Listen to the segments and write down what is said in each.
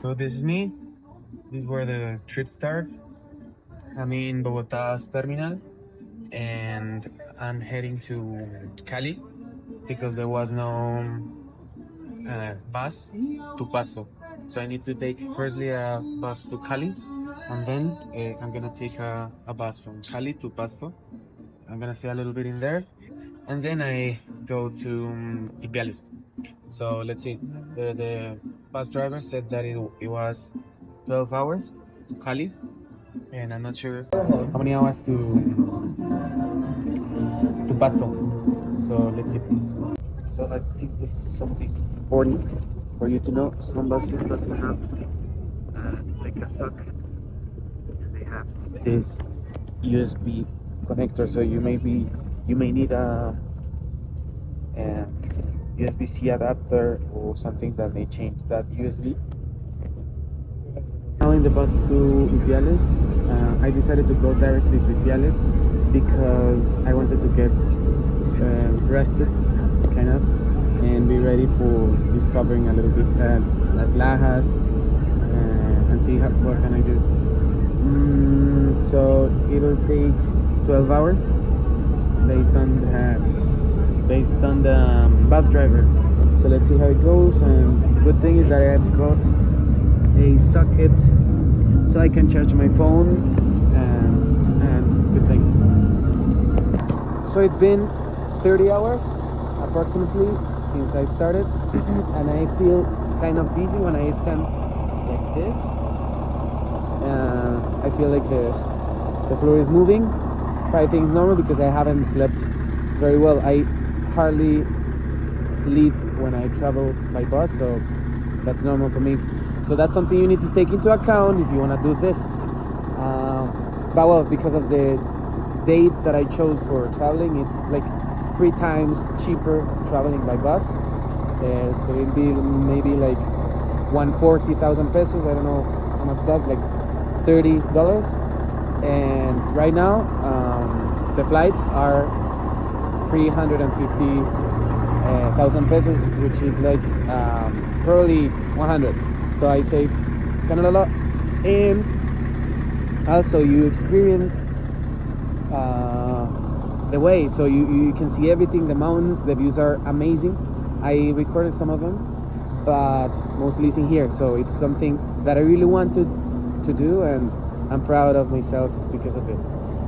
So this is me. This is where the trip starts. I'm in Bogotá's terminal and I'm heading to Cali because there was no bus to Pasto. So I need to take firstly a bus to Cali and then I'm gonna take a bus from Cali to Pasto. I'm gonna stay a little bit in there and then I go to Ipiales. So let's see. The bus driver said that it was 12 hours to Cali, and I'm not sure how many hours to Pasto. So let's see. So I think this is something important for you to know. Some buses doesn't have like a socket. They have this USB connector, so you may need a USB-C adapter or something that may change that USB. Now in the bus to Ipiales, I decided to go directly to Ipiales because I wanted to get rested, kind of, and be ready for discovering a little bit Las Lajas and see what can I do. So it'll take 12 hours based on the bus driver. So let's see how it goes. And good thing is that I have got a socket so I can charge my phone, and good thing. So it's been 30 hours approximately since I started and I feel kind of dizzy when I stand like this. I feel like the floor is moving, but I think it's normal because I haven't slept very well. I hardly sleep when I travel by bus, so that's normal for me. So that's something you need to take into account if you want to do this. But well, because of the dates that I chose for traveling, it's like 3 times cheaper traveling by bus. So it'll be maybe like 140,000 pesos. I don't know how much that's, like $30. And right now, the flights are 350,000 pesos, which is like probably 100. So I saved kind of a lot, and also you experience the way, so you can see everything. The mountains, the views are amazing. I recorded some of them, but mostly it's in here. So it's something that I really wanted to do, and I'm proud of myself because of it.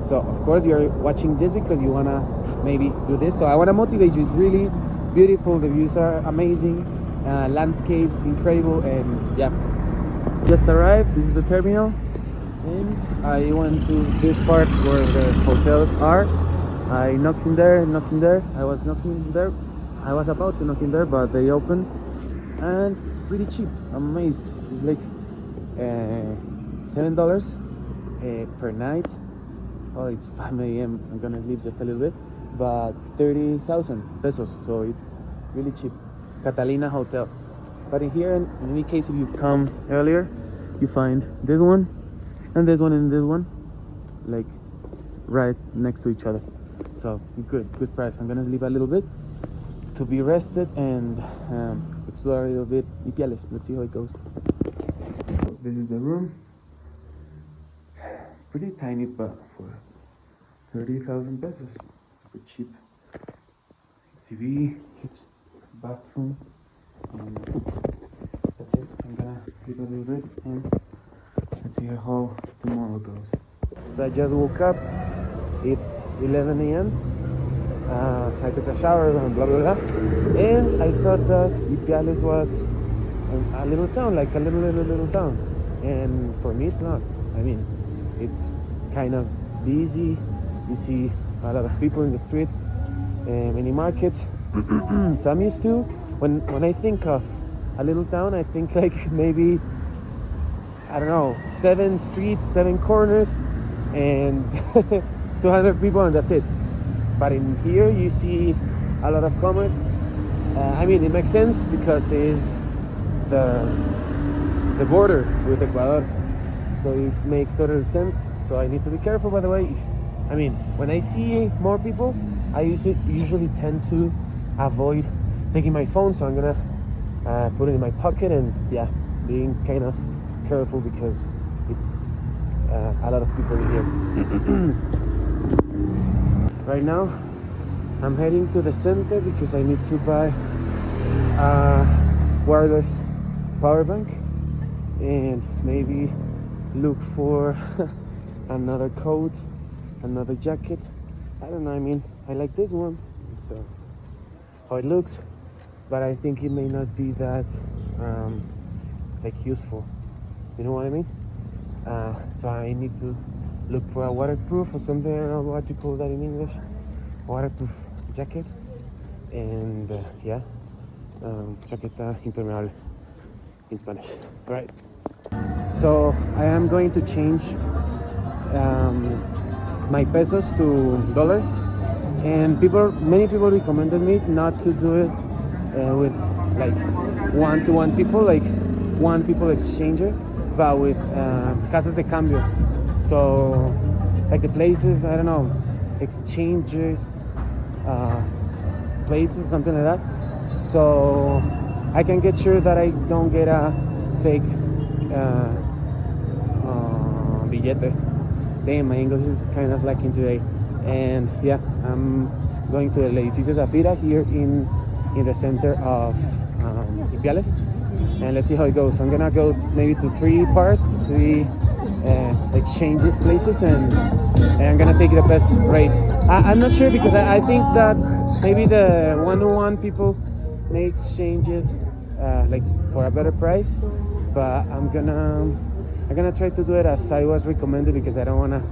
So of course you're watching this because you wanna maybe do this. So I wanna motivate you. It's really beautiful. The views are amazing. Landscapes incredible, and yeah, just arrived. This is the terminal, and I went to this part where the hotels are. I knocked in there. I was about to knock in there, but they opened, and it's pretty cheap. I'm amazed. It's like $7 per night. Oh, it's 5 a.m. I'm gonna sleep just a little bit, but 30,000 pesos, so it's really cheap. Catalina Hotel. But in here, in any case, if you come earlier, you find this one and this one and this one, like right next to each other. So good price. I'm gonna sleep a little bit to be rested and explore a little bit Ipiales. Let's see how it goes. This is the room. Pretty tiny, but for 30,000 pesos, super cheap. TV, it's bathroom, and that's it. I'm gonna sleep a little bit and let's see how tomorrow goes. So I just woke up. It's 11 a.m. I took a shower and blah blah blah, and I thought that Ipiales was a little town, like a little town, and for me it's not. I mean, it's kind of busy. You see a lot of people in the streets, many markets. So I'm used to, when I think of a little town, I think like maybe, I don't know, 7 streets, 7 corners, and 200 people, and that's it. But in here you see a lot of commerce. I mean, it makes sense because it's the border with Ecuador, so it makes total sense. So I need to be careful, by the way. When I see more people, I usually tend to avoid taking my phone, so I'm gonna put it in my pocket, and yeah, being kind of careful because it's a lot of people here. Right now I'm heading to the center because I need to buy a wireless power bank and maybe look for another coat, another jacket. I don't know, I mean, I like this one, how it looks, but I think it may not be that like useful, you know what I mean? So I need to look for a waterproof or something, I don't know what you call that in English, waterproof jacket, and chaqueta impermeable in Spanish. Right, so I am going to change my pesos to dollars, and many people recommended me not to do it with like one-to-one people, like one people exchanger, but with casas de cambio. So like the places, I don't know, exchanges, places, something like that. So I can get sure that I don't get a fake billete. Damn, my English is kind of lacking today. And yeah, I'm going to El Edificio Zafira here in the center of Ipiales, and let's see how it goes. I'm gonna go maybe to three exchanges places, and I'm gonna take the best rate. I'm not sure because I think that maybe the one-to-one people may exchange it like for a better price, but I'm gonna try to do it as I was recommended because I don't wanna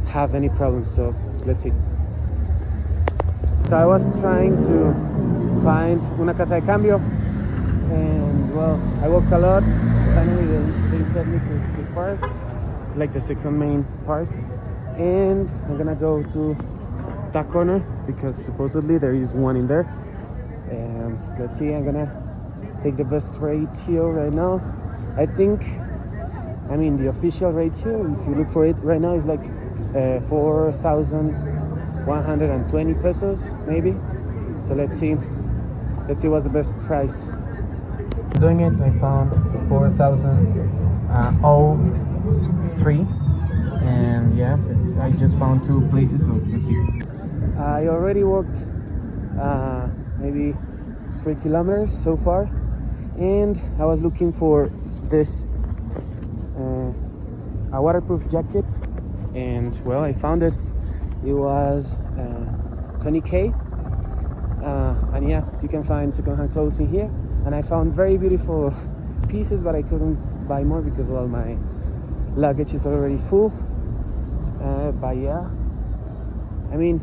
have any problems. So let's see. So I was trying to find una casa de cambio, and well, I walked a lot. Finally they sent me to this park, like the second main park, and I'm gonna go to that corner because supposedly there is one in there. And let's see, I'm gonna take the best rate here right now. I think, I mean, the official rate here, if you look for it right now, is like 4,120 pesos maybe. So let's see what's the best price. Doing it, I found 4,003, and yeah, I just found two places, so let's see. I already walked maybe 3 kilometers so far, and I was looking for this a waterproof jacket, and well, I found it. It was 20k, and yeah, you can find secondhand clothes in here, and I found very beautiful pieces, but I couldn't buy more because, well, my luggage is already full. But yeah, I mean,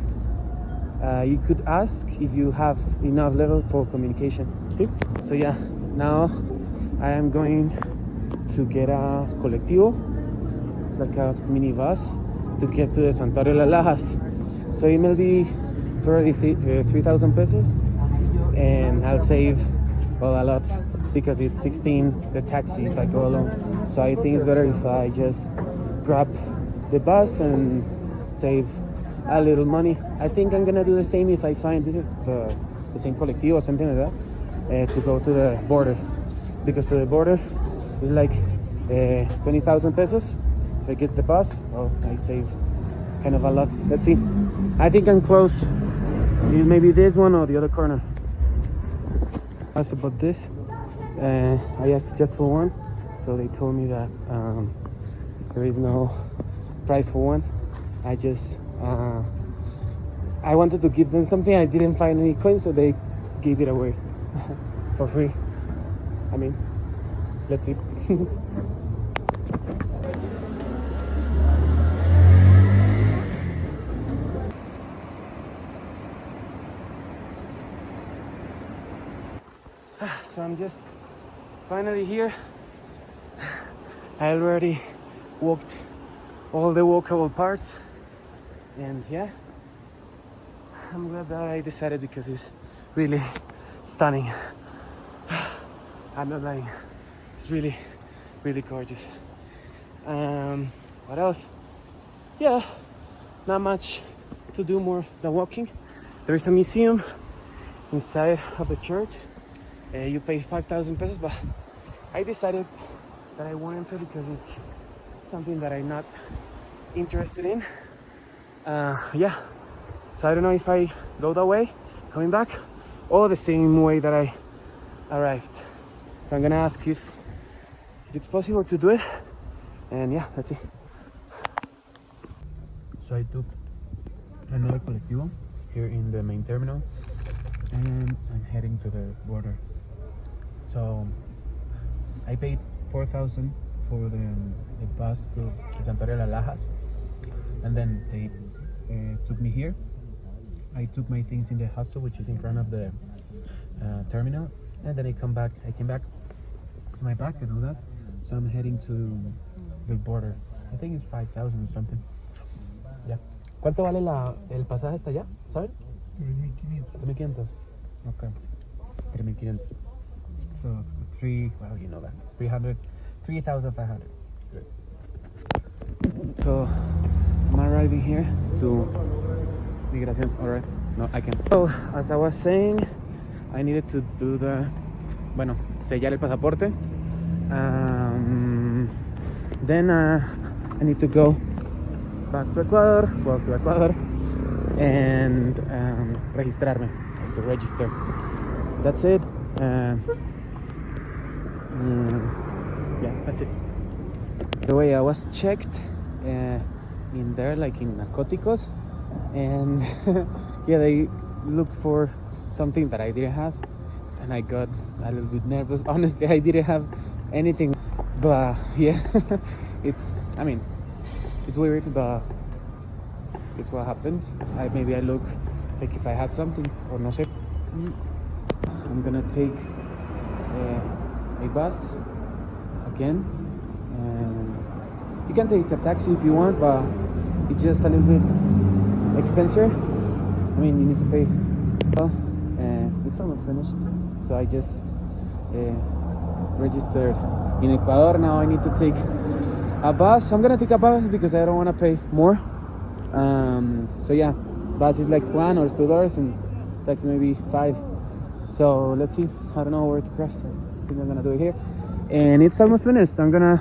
you could ask if you have enough level for communication. See? So yeah, now I am going to get a colectivo, like a minibus, to get to the Santuario de las Lajas. So it may be probably 3,000 pesos, and I'll save, well, a lot because it's 16 the taxi if I go alone. So I think it's better if I just grab the bus and save a little money. I think I'm gonna do the same if I find the same colectivo or something like that, to go to the border, because to the border is like 20,000 pesos. If I get the bus, well, I save kind of a lot. Let's see. I think I'm close. Maybe this one or the other corner. Asked about this. I asked just for one, so they told me that there is no price for one. I wanted to give them something. I didn't find any coins, so they gave it away for free. I mean, let's see. So I'm just finally here. I already walked all the walkable parts, and yeah, I'm glad that I decided because it's really stunning. I'm not lying, it's really, really gorgeous. What else? Yeah, not much to do more than walking. There is a museum inside of the church. You pay 5,000 pesos, but I decided that I won't enter because it's something that I'm not interested in. Yeah, so I don't know if I go that way coming back or the same way that I arrived. So I'm gonna ask if it's possible to do it, and yeah, that's it. So I took another colectivo here in the main terminal, and I'm heading to the border. So I paid 4,000 for the bus to Santuario de las Lajas, and then they took me here. I took my things in the hostel, which is in front of the terminal, and then I came back with my bag and all that. So I'm heading to the border. I think it's 5,000 or something. Yeah. ¿Cuánto vale el pasaje hasta allá? ¿Sabes? 3,500. Okay. 3,500. So well, you know that. 3,500. Good. So I'm arriving here to Migración. Alright. No, I can. So as I was saying, I needed to do sellar el pasaporte. Then I need to go back to Ecuador, and registrarme, to register. That's it. Yeah, that's it. The way I was checked in there, like in narcoticos, and yeah, they looked for something that I didn't have, and I got a little bit nervous. Honestly, I didn't have anything, but yeah, it's weird, but it's what happened. Maybe I look like if I had something, or no sé. I'm gonna take a bus again, and you can take a taxi if you want, but it's just a little bit expensive. I mean, you need to pay. Well, it's almost finished, so I just registered in Ecuador. Now I need to take a bus. I'm gonna take a bus because I don't want to pay more. So yeah, bus is like $1 or $2, and taxi maybe $5. So let's see. I don't know where to cross. I think I'm gonna do it here, and it's almost finished. I'm gonna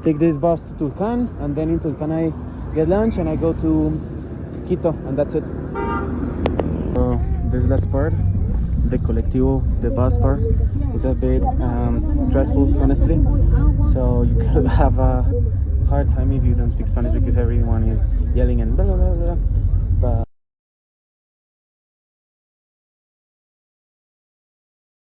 take this bus to Tulcan, and then in Tulcan I get lunch and I go to Quito, and that's it. So this last part, the colectivo, the bus part, is a bit stressful, honestly. So you could have a hard time if you don't speak Spanish because everyone is yelling and blah blah blah blah. But